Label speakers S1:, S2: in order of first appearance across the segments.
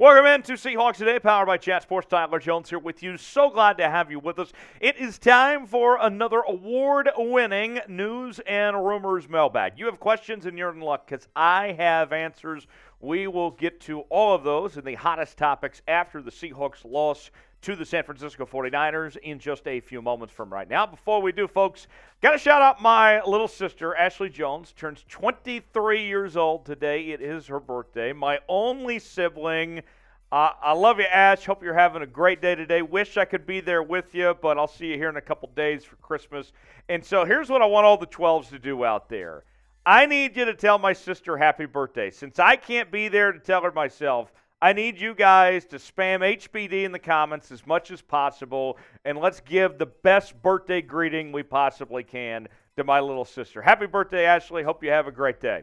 S1: Welcome into Seahawks Today, powered by Chat Sports. Tyler Jones here with you. So glad to have you with us. It is time for another award-winning news and rumors mailbag. You have questions and you're in luck because I have answers. We will get to all of those and the hottest topics after the Seahawks loss to the San Francisco 49ers in just a few moments from right now. Before we do, folks, got to shout out my little sister, Ashley Jones, turns 23 years old today. It is her birthday. My only sibling. I love you, Ash. Hope you're having a great day today. Wish I could be there with you, but I'll see you here in a couple days for Christmas. And so here's what I want all the 12s to do out there. I need you to tell my sister happy birthday. Since I can't be there to tell her myself, I need you guys to spam HBD in the comments as much as possible, and let's give the best birthday greeting we possibly can to my little sister. Happy birthday, Ashley. Hope you have a great day.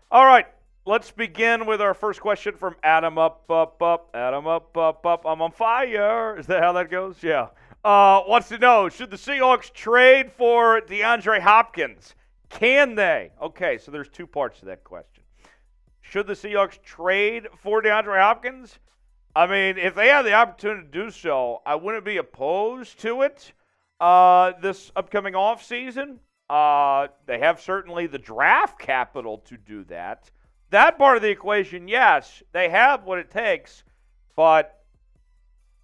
S1: All right, let's begin with our first question from Adam Up. Adam Up. I'm on fire. Is that how that goes? Yeah. Wants to know, should the Seahawks trade for DeAndre Hopkins? Can they? Okay, so there's two parts to that question. Should the Seahawks trade for DeAndre Hopkins? I mean, if they have the opportunity to do so, I wouldn't be opposed to it this upcoming offseason. They have certainly the draft capital to do that. That part of the equation, yes, they have what it takes, but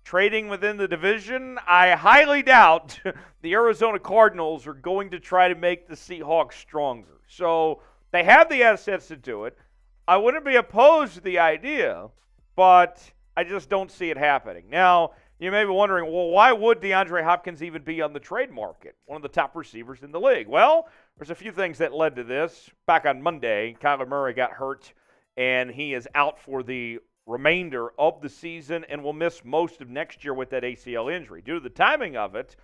S1: trading within the division, I highly doubt the Arizona Cardinals are going to try to make the Seahawks stronger. So they have the assets to do it. I wouldn't be opposed to the idea, but I just don't see it happening. Now, you may be wondering, well, why would DeAndre Hopkins even be on the trade market? One of the top receivers in the league. Well, there's a few things that led to this. Back on Monday, Kyler Murray got hurt, and he is out for the remainder of the season and will miss most of next year with that ACL injury. Due to the timing of it,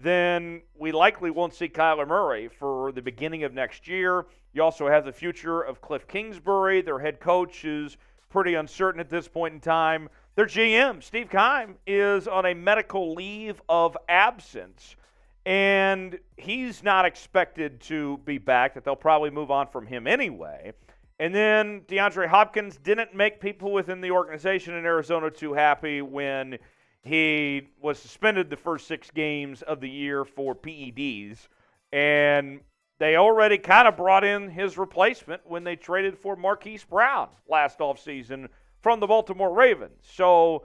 S1: then we likely won't see Kyler Murray for the beginning of next year. You also have the future of Cliff Kingsbury. Their head coach is pretty uncertain at this point in time. Their GM, Steve Keim, is on a medical leave of absence, and he's not expected to be back, that they'll probably move on from him anyway. And then DeAndre Hopkins didn't make people within the organization in Arizona too happy when he was suspended the first 6 games of the year for PEDs, and they already kind of brought in his replacement when they traded for Marquise Brown last offseason from the Baltimore Ravens. So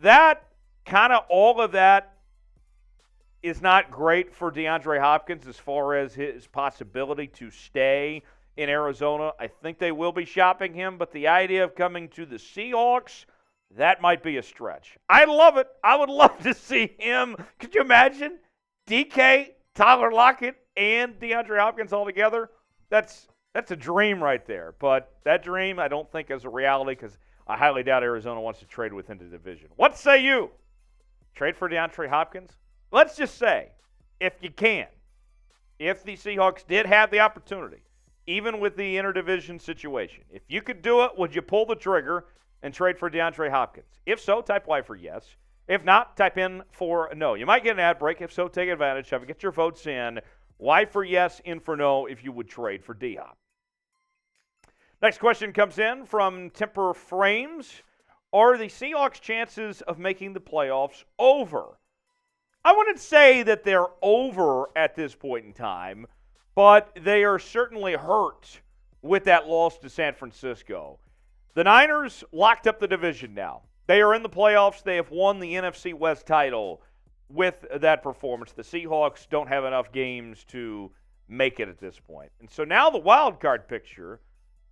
S1: that kind of all of that is not great for DeAndre Hopkins as far as his possibility to stay in Arizona. I think they will be shopping him, but the idea of coming to the Seahawks, that might be a stretch. I love it. I would love to see him. Could you imagine DK, Tyler Lockett, and DeAndre Hopkins all together? That's a dream right there. But that dream I don't think is a reality because I highly doubt Arizona wants to trade within the division. What say you? Trade for DeAndre Hopkins? Let's just say, if you can, if the Seahawks did have the opportunity, even with the interdivision situation, if you could do it, would you pull the trigger and trade for DeAndre Hopkins? If so, type Y for yes. If not, type in for no. You might get an ad break. If so, take advantage of it. Get your votes in. Y for yes, in for no if you would trade for D-Hop. Next question comes in from Temper Frames. Are the Seahawks' chances of making the playoffs over? I wouldn't say that they're over at this point in time, but they are certainly hurt with that loss to San Francisco. The Niners locked up the division now. They are in the playoffs. They have won the NFC West title with that performance. The Seahawks don't have enough games to make it at this point. And so now the wild card picture,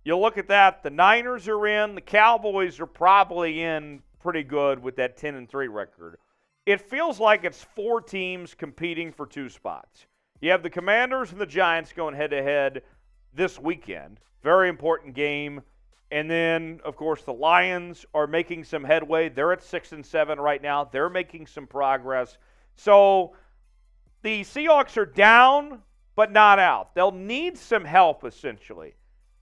S1: you look at that, the Niners are in, the Cowboys are probably in pretty good with that 10-3 record. It feels like it's 4 teams competing for 2 spots. You have the Commanders and the Giants going head-to-head this weekend. Very important game. And then, of course, the Lions are making some headway. They're at 6-7 right now. They're making some progress. So the Seahawks are down, but not out. They'll need some help, essentially.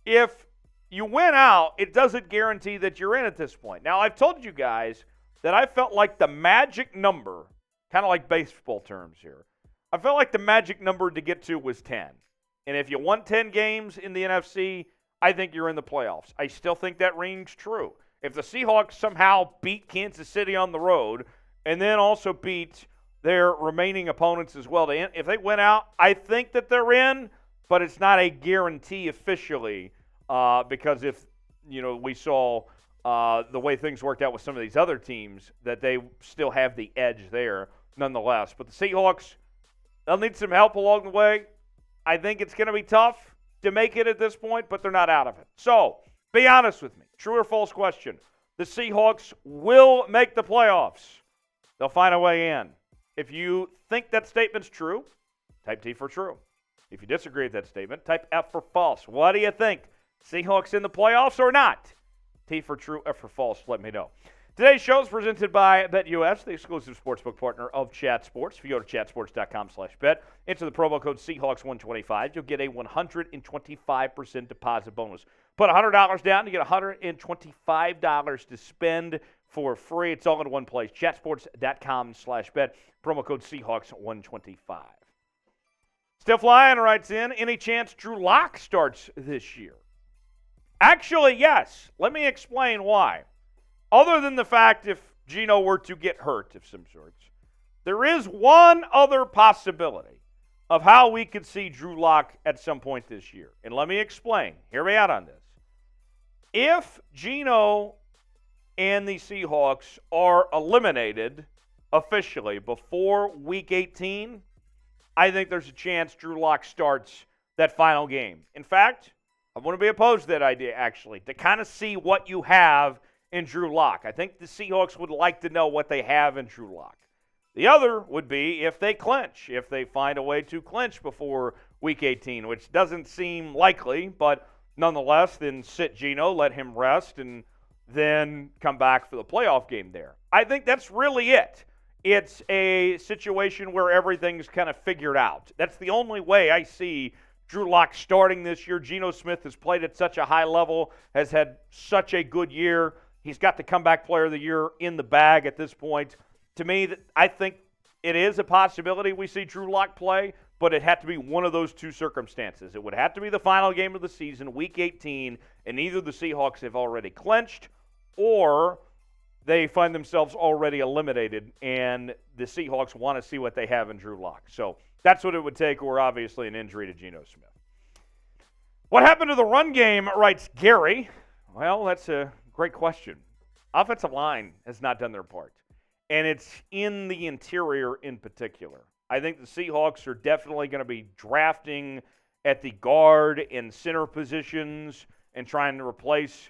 S1: If you win out, it doesn't guarantee that you're in at this point. Now, I've told you guys that I felt like the magic number, kind of like baseball terms here, I felt like the magic number to get to was 10. And if you won 10 games in the NFC, I think you're in the playoffs. I still think that rings true. If the Seahawks somehow beat Kansas City on the road and then also beat their remaining opponents as well, if they win out, I think that they're in, but it's not a guarantee officially because if we saw the way things worked out with some of these other teams, that they still have the edge there nonetheless. But the Seahawks, they'll need some help along the way. I think it's going to be tough to make it at this point, but they're not out of it. So, be honest with me. True or false question. The Seahawks will make the playoffs. They'll find a way in. If you think that statement's true, type T for true. If you disagree with that statement, type F for false. What do you think? Seahawks in the playoffs or not? T for true, F for false. Let me know. Today's show is presented by BetUS, the exclusive sportsbook partner of Chat Sports. If you go to chatsports.com/bet, enter the promo code Seahawks125, you'll get a 125% deposit bonus. Put $100 down to get $125 to spend for free. It's all in one place. Chatsports.com/bet, promo code Seahawks125. Still Flying writes in, any chance Drew Lock starts this year? Actually, yes. Let me explain why. Other than the fact if Geno were to get hurt of some sorts, there is one other possibility of how we could see Drew Lock at some point this year. And let me explain. Hear me out on this. If Geno and the Seahawks are eliminated officially before Week 18, I think there's a chance Drew Lock starts that final game. In fact, I wouldn't be opposed to that idea, actually, to kind of see what you have in Drew Lock. I think the Seahawks would like to know what they have in Drew Lock. The other would be if they clinch, if they find a way to clinch before Week 18, which doesn't seem likely, but nonetheless, then sit Geno, let him rest, and then come back for the playoff game there. I think that's really it. It's a situation where everything's kind of figured out. That's the only way I see Drew Lock starting this year. Geno Smith has played at such a high level, has had such a good year. He's got the comeback player of the year in the bag at this point. To me, I think it is a possibility we see Drew Lock play, but it had to be one of those two circumstances. It would have to be the final game of the season, Week 18, and either the Seahawks have already clinched or they find themselves already eliminated, and the Seahawks want to see what they have in Drew Lock. So that's what it would take, or obviously an injury to Geno Smith. What happened to the run game, writes Gary? Well, that's a great question. Offensive line has not done their part, and it's in the interior in particular. I think the Seahawks are definitely going to be drafting at the guard and center positions and trying to replace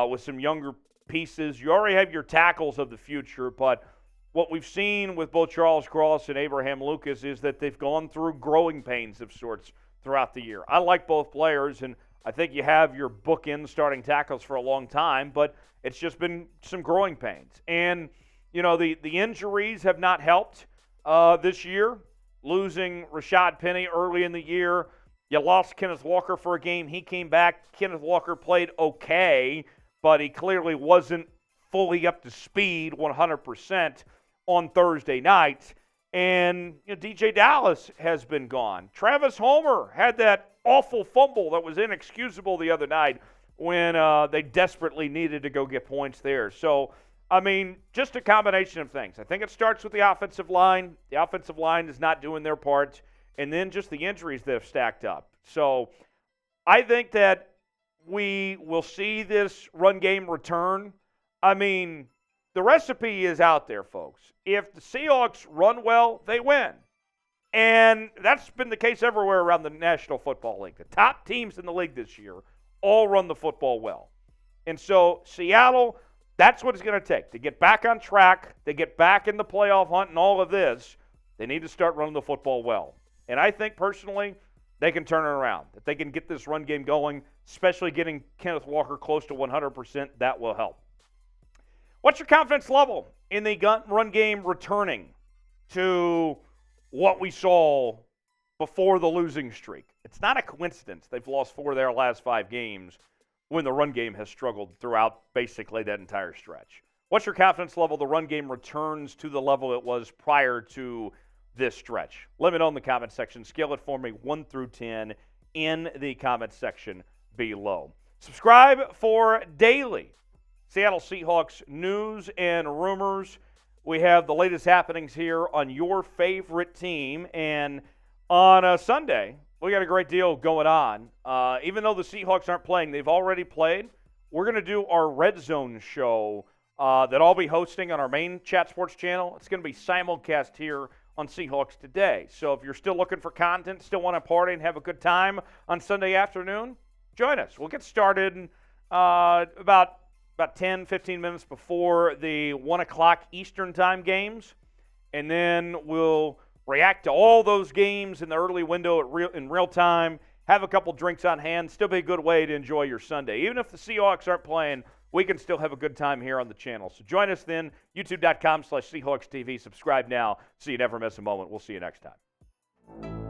S1: with some younger pieces. You already have your tackles of the future, but what we've seen with both Charles Cross and Abraham Lucas is that they've gone through growing pains of sorts throughout the year. I like both players, and I think you have your bookend starting tackles for a long time, but it's just been some growing pains. And, the injuries have not helped this year. Losing Rashad Penny early in the year. You lost Kenneth Walker for a game. He came back. Kenneth Walker played okay, but he clearly wasn't fully up to speed 100% on Thursday night. And DJ Dallas has been gone. Travis Homer had that awful fumble that was inexcusable the other night when they desperately needed to go get points there. So, just a combination of things. I think it starts with the offensive line. The offensive line is not doing their part. And then just the injuries that have stacked up. So I think that we will see this run game return. The recipe is out there, folks. If the Seahawks run well, they win. And that's been the case everywhere around the National Football League. The top teams in the league this year all run the football well. And so Seattle, that's what it's going to take. To get back on track, to get back in the playoff hunt and all of this, they need to start running the football well. And I think personally they can turn it around. If they can get this run game going, especially getting Kenneth Walker close to 100%, that will help. What's your confidence level in the run game returning to what we saw before the losing streak? It's not a coincidence they've lost 4 of their last 5 games when the run game has struggled throughout basically that entire stretch. What's your confidence level the run game returns to the level it was prior to this stretch? Let me know in the comment section. Scale it for me 1 through 10 in the comment section below. Subscribe for daily Seattle Seahawks news and rumors. We have the latest happenings here on your favorite team. And on a Sunday, we got a great deal going on. Even though the Seahawks aren't playing, they've already played. We're going to do our Red Zone show that I'll be hosting on our main Chat Sports channel. It's going to be simulcast here on Seahawks Today. So if you're still looking for content, still want to party and have a good time on Sunday afternoon, join us. We'll get started about 10, 15 minutes before the 1 o'clock Eastern time games, and then we'll react to all those games in the early window in real time, have a couple drinks on hand, still be a good way to enjoy your Sunday. Even if the Seahawks aren't playing, we can still have a good time here on the channel. So join us then, youtube.com/SeahawksTV. Subscribe now so you never miss a moment. We'll see you next time.